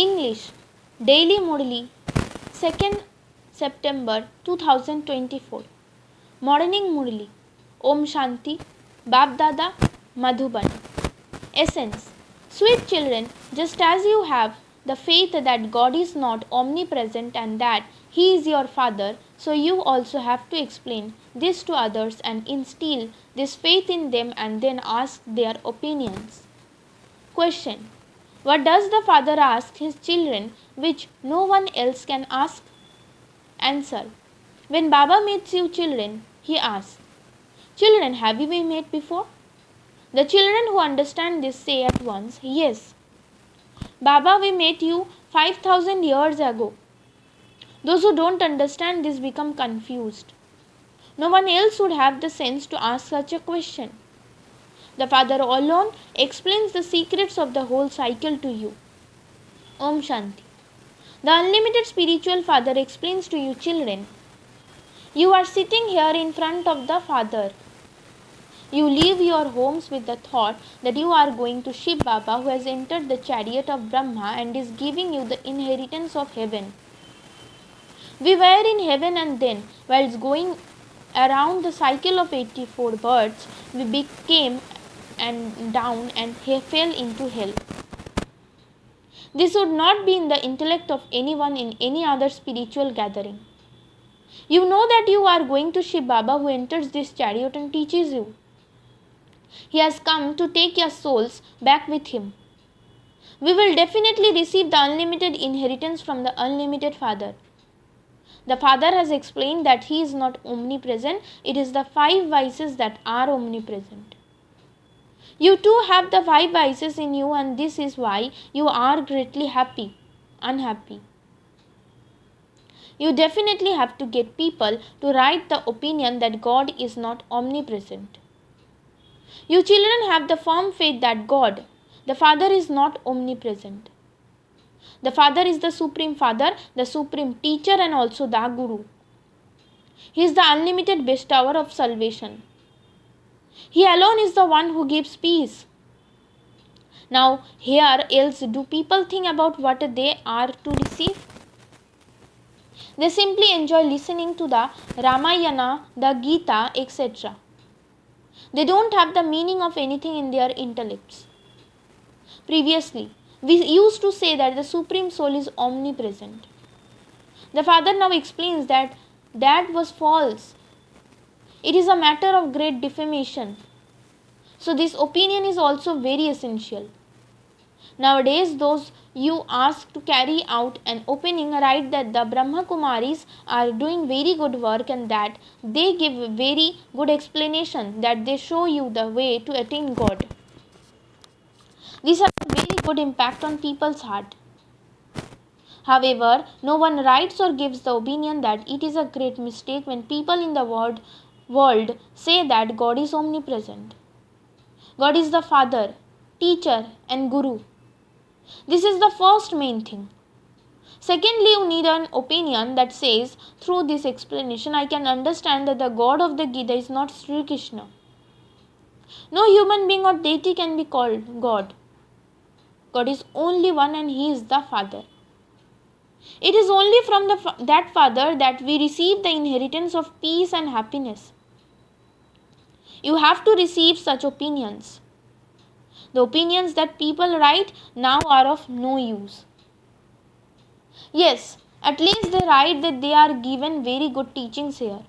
English Daily MURLI 2nd September 2024 Morning MURLI Om Shanti Bap Dada Madhuban Essence Sweet children, just as you have the faith that God is not omnipresent and that He is your Father, so you also have to explain this to others and instill this faith in them and then ask their opinions. Question: what does the Father ask His children which no one else can ask? Answer: when Baba meets you children, He asks, "Children, have we met before?" The children who understand this say at once, "Yes. Baba, we met you 5,000 years ago." Those who don't understand this become confused. No one else would have the sense to ask such a question. The Father alone explains the secrets of the whole cycle to you. Om Shanti. The unlimited spiritual Father explains to you children. You are sitting here in front of the Father. You leave your homes with the thought that you are going to Shiv Baba, who has entered the chariot of Brahma and is giving you the inheritance of heaven. We were in heaven and then, whilst going around the cycle of 84 births, we became and down and fell into hell. This would not be in the intellect of anyone in any other spiritual gathering. You know that you are going to Shiv Baba, who enters this chariot and teaches you. He has come to take your souls back with him. We will definitely receive the unlimited inheritance from the unlimited Father. The Father has explained that He is not omnipresent. It is the 5 vices that are omnipresent. You too have the 5 vices in you, and this is why you are greatly unhappy. You definitely have to get people to write the opinion that God is not omnipresent. You children have the firm faith that God, the Father, is not omnipresent. The Father is the Supreme Father, the Supreme Teacher, and also the Guru. He is the unlimited bestower of salvation. He alone is the one who gives peace. Now, here else do people think about what they are to receive? They simply enjoy listening to the Ramayana, the Gita, etc. They don't have the meaning of anything in their intellects. Previously, we used to say that the Supreme Soul is omnipresent. The Father now explains that was false. It is a matter of great defamation. So this opinion is also very essential. Nowadays, those you ask to carry out an opening write that the Brahma Kumaris are doing very good work and that they give very good explanation, that they show you the way to attain God. These have a very good impact on people's heart. However, no one writes or gives the opinion that it is a great mistake when people in the world say that God is omnipresent. God is the Father, Teacher, and Guru. This is the first main thing. Secondly, you need an opinion that says, through this explanation, I can understand that the God of the Gita is not Sri Krishna. No human being or deity can be called God. God is only one and He is the Father. It is only from that Father that we receive the inheritance of peace and happiness. You have to receive such opinions. The opinions that people write now are of no use. Yes, at least they write that they are given very good teachings here.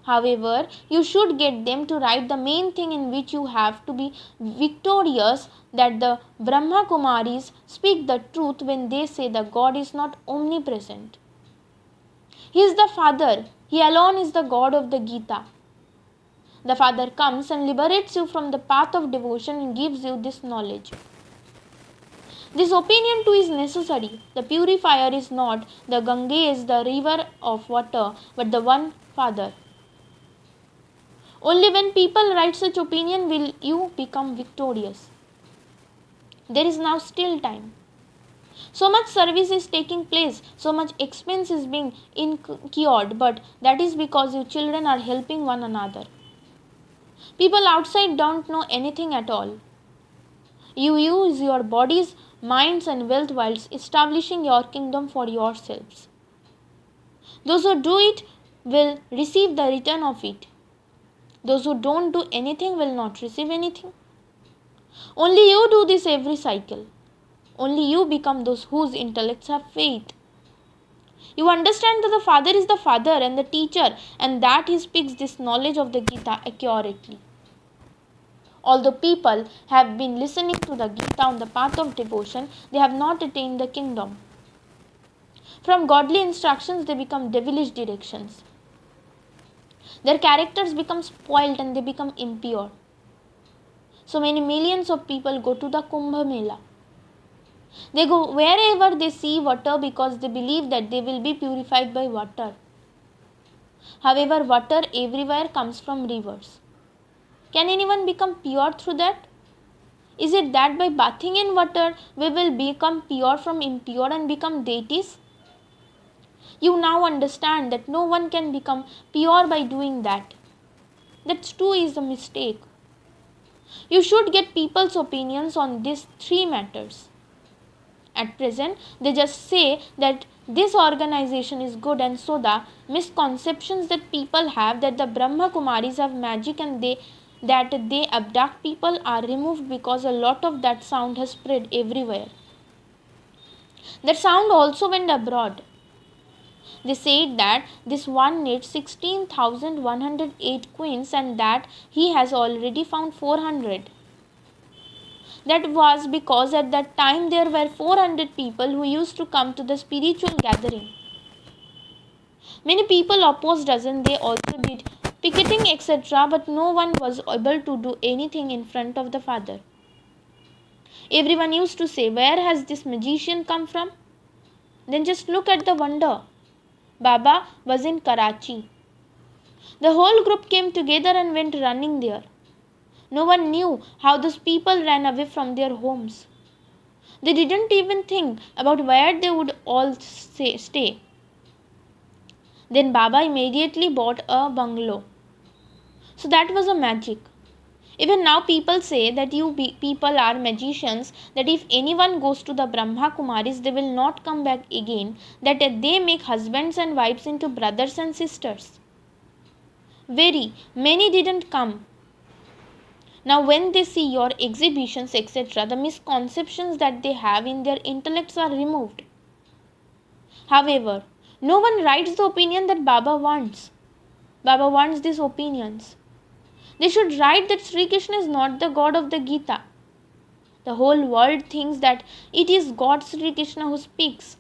However, you should get them to write the main thing in which you have to be victorious, that the Brahma Kumaris speak the truth when they say that God is not omnipresent. He is the Father. He alone is the God of the Gita. The Father comes and liberates you from the path of devotion and gives you this knowledge. This opinion too is necessary. The purifier is not the Ganges, the river of water, but the one Father. Only when people write such opinion will you become victorious. There is now still time. So much service is taking place, so much expense is being incurred, but that is because you children are helping one another. People outside don't know anything at all. You use your bodies minds and wealth whilst establishing your kingdom for yourselves. Those who do it will receive the return of it. Those who don't do anything will not receive anything. Only you do this every cycle. Only you become those whose intellects have faith. You understand that the Father is the Father and the teacher, and that He speaks this knowledge of the Gita accurately. Although people have been listening to the Gita on the path of devotion, they have not attained the kingdom. From godly instructions, they become devilish directions. Their characters become spoiled and they become impure. So many millions of people go to the Kumbh Mela. They go wherever they see water because they believe that they will be purified by water. However, water everywhere comes from rivers. Can anyone become pure through that? Is it that by bathing in water we will become pure from impure and become deities? You now understand that no one can become pure by doing that. That too is a mistake. You should get people's opinions on these three matters. At present, they just say that this organization is good, and so the misconceptions that people have that the Brahma Kumaris have magic and that they abduct people are removed because a lot of that sound has spread everywhere. That sound also went abroad. They said that this one needs 16,108 queens and that he has already found 400. That was because at that time there were 400 people who used to come to the spiritual gathering. Many people opposed us and they also did picketing etc. but no one was able to do anything in front of the Father. Everyone used to say, where has this magician come from? Then just look at the wonder. Baba was in Karachi. The whole group came together and went running there. No one knew how those people ran away from their homes. They didn't even think about where they would all stay. Then Baba immediately bought a bungalow. So that was a magic. Even now people say that people are magicians, that if anyone goes to the Brahma Kumaris, they will not come back again, that they make husbands and wives into brothers and sisters. Very many didn't come. Now when they see your exhibitions etc., the misconceptions that they have in their intellects are removed. However, no one writes the opinion that Baba wants. Baba wants these opinions. They should write that Sri Krishna is not the God of the Gita. The whole world thinks that it is God Sri Krishna who speaks.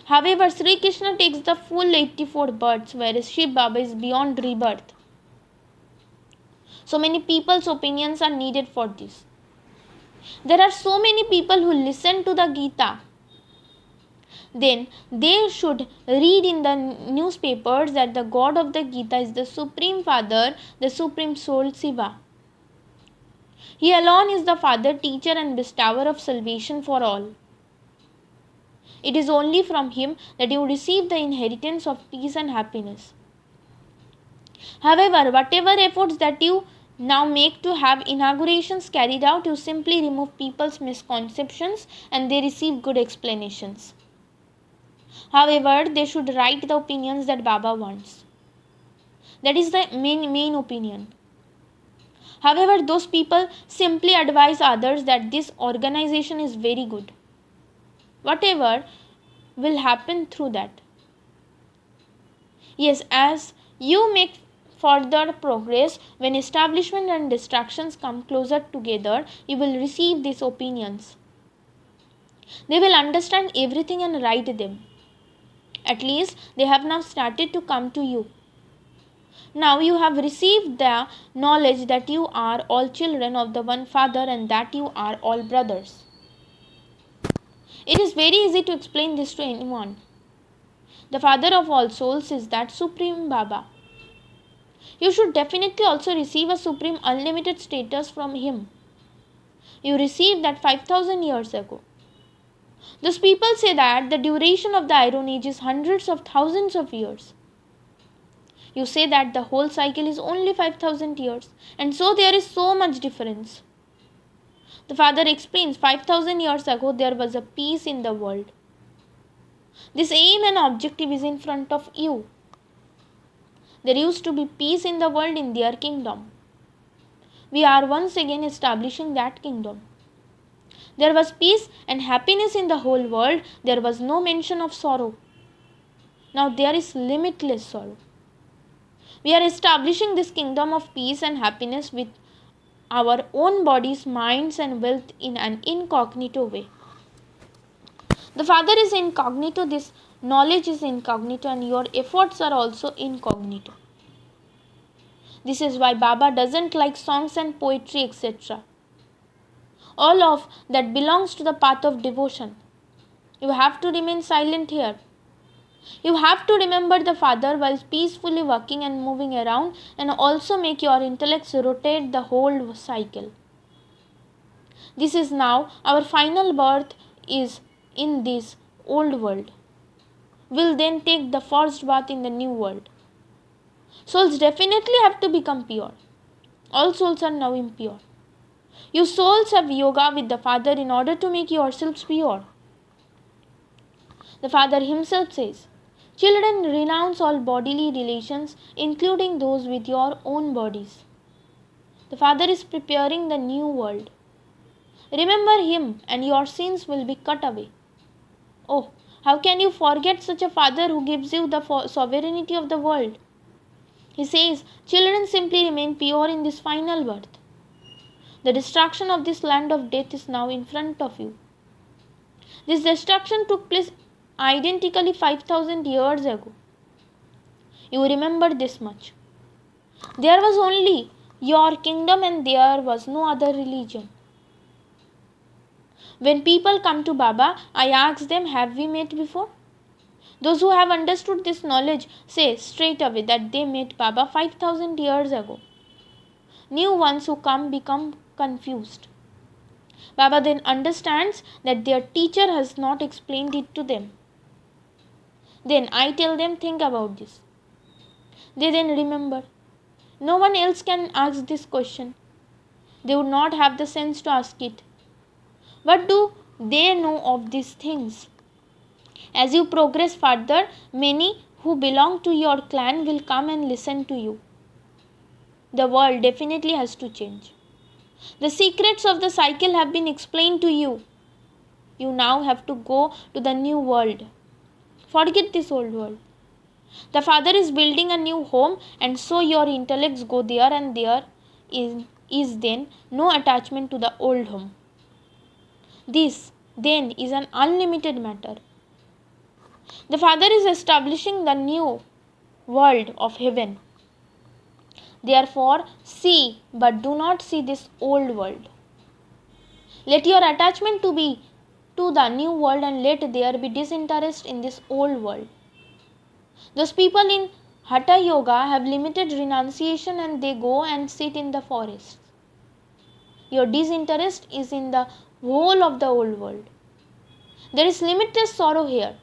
However, Sri Krishna takes the full 84 births, whereas Shiv Baba is beyond rebirth. So many people's opinions are needed for this. There are so many people who listen to the Gita. Then they should read in the newspapers that the God of the Gita is the Supreme Father, the Supreme Soul Shiva. He alone is the Father, Teacher and Bestower of salvation for all. It is only from Him that you receive the inheritance of peace and happiness. However, whatever efforts that you now make to have inaugurations carried out, you simply remove people's misconceptions and they receive good explanations. However, they should write the opinions that Baba wants. That is the main opinion. However, those people simply advise others that this organization is very good. Whatever will happen through that. Yes, as you make further progress, when establishment and distractions come closer together, you will receive these opinions. They will understand everything and write them. At least they have now started to come to you. Now you have received the knowledge that you are all children of the one Father and that you are all brothers. It is very easy to explain this to anyone. The Father of all souls is that Supreme Baba. You should definitely also receive a supreme unlimited status from Him. You received that 5,000 years ago. Those people say that the duration of the Iron Age is hundreds of thousands of years. You say that the whole cycle is only 5,000 years, and so there is so much difference. The father explains 5000 years ago there was a peace in the world. This aim and objective is in front of you. There used to be peace in the world in their kingdom. We are once again establishing that kingdom. There was peace and happiness in the whole world. There was no mention of sorrow. Now there is limitless sorrow. We are establishing this kingdom of peace and happiness with our own bodies, minds, and wealth in an incognito way. The Father is incognito, this knowledge is incognito, and your efforts are also incognito. This is why Baba doesn't like songs and poetry, etc. All of that belongs to the path of devotion. You have to remain silent here. You have to remember the Father while peacefully walking and moving around, and also make your intellects rotate the whole cycle. This is now our final birth is in this old world. We'll then take the first bath in the new world. Souls definitely have to become pure. All souls are now impure. You souls have yoga with the Father in order to make yourselves pure. The Father himself says, children, renounce all bodily relations, including those with your own bodies. The Father is preparing the new world. Remember him and your sins will be cut away. Oh, how can you forget such a Father who gives you the sovereignty of the world? He says, children, simply remain pure in this final birth. The destruction of this land of death is now in front of you. This destruction took place identically 5000 years ago. You remember this much. There was only your kingdom and there was no other religion. When people come to Baba, I ask them, have we met before? Those who have understood this knowledge say straight away that they met Baba 5000 years ago. New ones who come become confused. Baba then understands that their teacher has not explained it to them. Then I tell them, think about this. They then remember. No one else can ask this question. They would not have the sense to ask it. What do they know of these things? As you progress further, many who belong to your clan will come and listen to you. The world definitely has to change. The secrets of the cycle have been explained to you. You now have to go to the new world. Forget this old world. The Father is building a new home, and so your intellects go there, and there is then no attachment to the old home. This then is an unlimited matter. The Father is establishing the new world of heaven. Therefore, see, but do not see this old world. Let your attachment to be to the new world, and let there be disinterest in this old world. Those people in Hatha Yoga have limited renunciation and they go and sit in the forest. Your disinterest is in the whole of the old world. There is limitless sorrow here.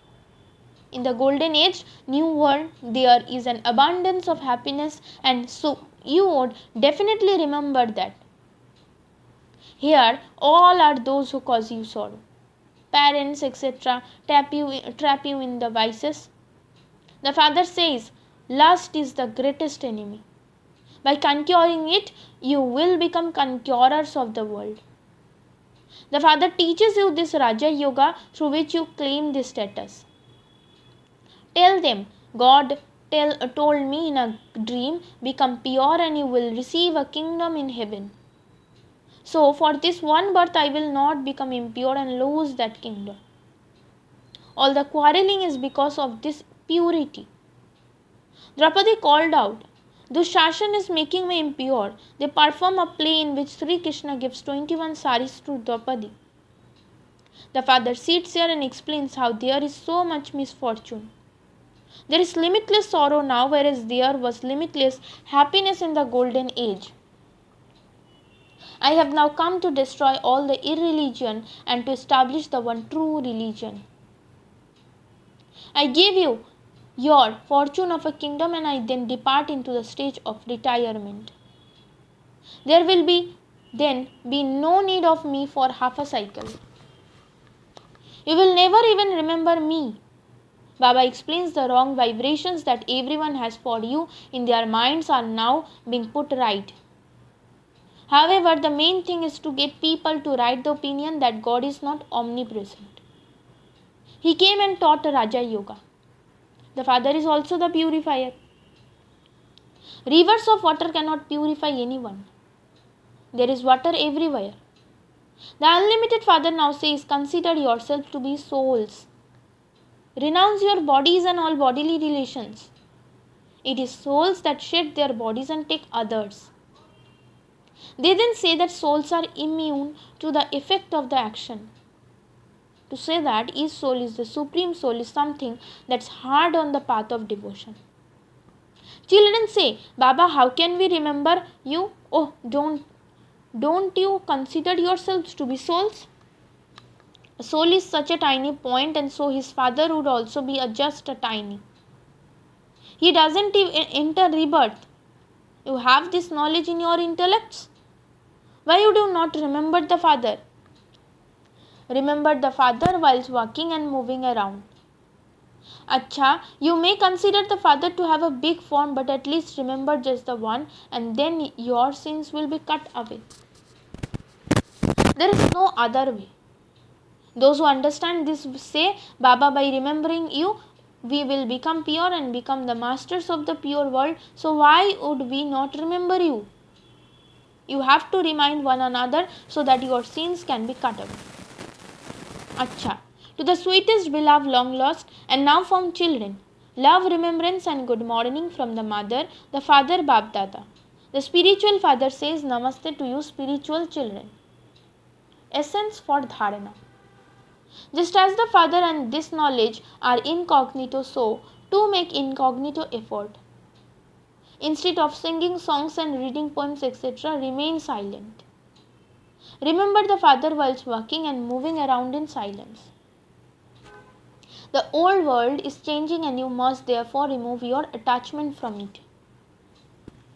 In the golden age, new world, there is an abundance of happiness, and so you would definitely remember that. Here, all are those who cause you sorrow. Parents, etc., trap you in the vices. The Father says, lust is the greatest enemy. By conquering it, you will become conquerors of the world. The Father teaches you this Raja Yoga through which you claim this status. Tell them, God told me in a dream, become pure and you will receive a kingdom in heaven. So for this one birth I will not become impure and lose that kingdom. All the quarreling is because of this purity. Draupadi called out, Dushashan is making me impure. They perform a play in which Sri Krishna gives 21 saris to Draupadi. The Father sits here and explains how there is so much misfortune. There is limitless sorrow now, whereas there was limitless happiness in the golden age. I have now come to destroy all the irreligion and to establish the one true religion. I gave you your fortune of a kingdom and I then depart into the stage of retirement. There will be then be no need of me for half a cycle. You will never even remember me. Baba explains the wrong vibrations that everyone has for you in their minds are now being put right. However, the main thing is to get people to write the opinion that God is not omnipresent. He came and taught Raja Yoga. The Father is also the purifier. Rivers of water cannot purify anyone. There is water everywhere. The unlimited Father now says, consider yourself to be souls. Renounce your bodies and all bodily relations. It is souls that shed their bodies and take others. They then say that souls are immune to the effect of the action. To say that each soul is the supreme soul is something that's hard on the path of devotion. Children say, Baba, how can we remember you? Oh, don't you consider yourselves to be souls? A soul is such a tiny point, and so his father would also be just a tiny. He doesn't even enter rebirth. You have this knowledge in your intellects. Why would you not remember the Father? Remember the Father whilst walking and moving around. Acha, you may consider the Father to have a big form, but at least remember just the one, and then your sins will be cut away. There is no other way. Those who understand this say, Baba, by remembering you, we will become pure and become the masters of the pure world. So why would we not remember you? You have to remind one another so that your sins can be cut away. Acha. To the sweetest beloved long lost and now found children, love, remembrance and good morning from the mother, the father Bab Dada. The spiritual father says Namaste to you spiritual children. Essence for Dharana. Just as the Father and this knowledge are incognito, so to make incognito effort. Instead of singing songs and reading poems, etc., remain silent. Remember the Father whilst walking and moving around in silence. The old world is changing and you must therefore remove your attachment from it.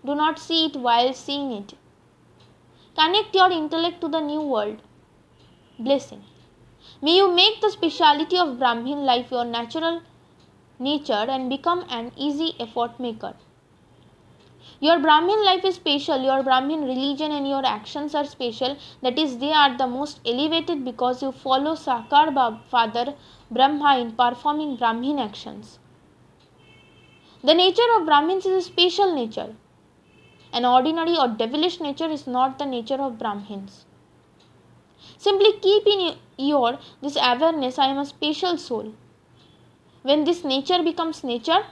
Do not see it while seeing it. Connect your intellect to the new world. Blessing. May you make the speciality of Brahmin life your natural nature and become an easy effort maker. Your Brahmin life is special, your Brahmin religion and your actions are special. That is, they are the most elevated because you follow Sakar Father Brahma in performing Brahmin actions. The nature of Brahmins is a special nature. An ordinary or devilish nature is not the nature of Brahmins. Simply keep in your this awareness, I am a special soul. When this nature becomes nature,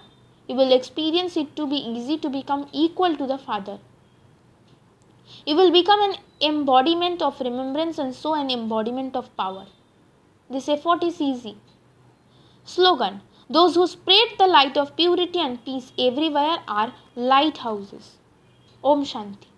you will experience it to be easy to become equal to the Father. You will become an embodiment of remembrance and so an embodiment of power. This effort is easy. Slogan: those who spread the light of purity and peace everywhere are lighthouses. Om Shanti.